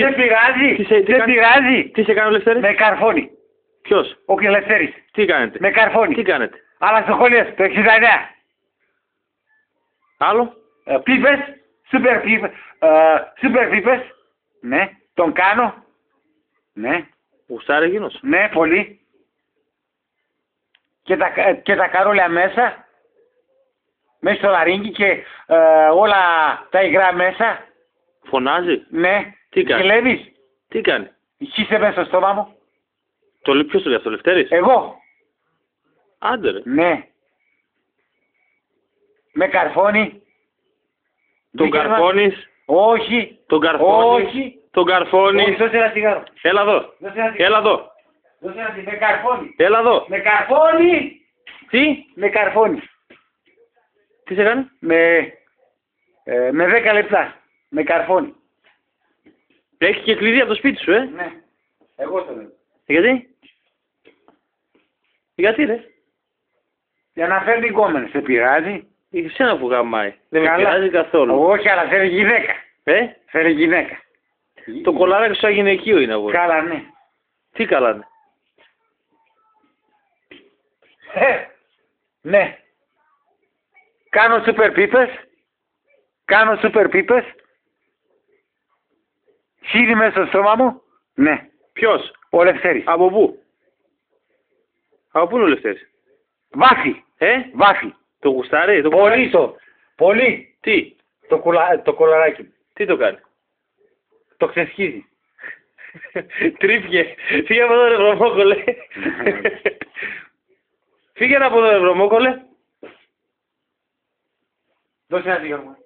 Δεν πειράζει. Δεν πειράζει. Τι σε κάνει ο Λευτέρης? Με καρφώνει. Ποιος? Ο Λευτέρης. Τι κάνετε? Με καρφώνει. Τι κάνετε? Αλλά στο σχολείο το 69. Άλλο? Πίπες. Σούπερ πίπες. Ναι. Τον κάνω. Ναι. Γουστάρει εκείνος? Ναι, πολύ. Και τα καρόλια μέσα. Μέσα στο λαρίνκι και όλα τα υγρά μέσα. Φωνάζει? Ναι. Τι κάνει? Γελεύεις. Τι κάνει? Είσαι μέσα στο στόμα μου. Ποιος το λέει αυτό, Λευτέρης? Εγώ. Άντε ρε. Ναι. Με καρφώνει. Τον καρφώνεις? Όχι. Τον καρφώνεις? Όχι. Τον καρφώνεις? Όχι, δώσε ένα τσιγάρο. Έλα εδώ. Δώσε ένα τσιγάρο. Έλα εδώ. Δώσε ένα τσιγάρο. Με καρφώνει. Έλα εδώ. Με καρφώνει. Τι? Με καρφώνει. Τι σε κάνει? Με 10 λεπτά. Με καρφώνει. Έχει και κλειδί από το σπίτι σου, Ναι. Εγώ το λέω. Γιατί? Γιατί ρε? Για να φέρνει γκόμενες. Σε πειράζει? Εσένα που γαμάει. Δεν με Καλά. πειράζει καθόλου. Όχι, αλλά θέλει γυναίκα. Θέλει γυναίκα. Το κολαράκι σου σαν γυναικείο είναι αγόρι. Καλά, ναι. Τι καλά είναι? Ναι. Κάνω σούπερ πίπες. Χύνει μέσα στο στόμα μου. Ναι. Ποιος? Ο Λευτέρης. Από πού? Από πού είναι ο Λευτέρης? Βάφει. Βάφει. Το γουστάρει? Το Πολύ το. Πολύ. Τι? Το κολαράκι. Τι το κάνει? Το ξεσχίζει. Τρίπηκε. Φύγε από εδώ ρε βρωμόκολε. Φύγε από εδώ ρε βρωμόκολε. Δώσε ένα τσιγάρο μου.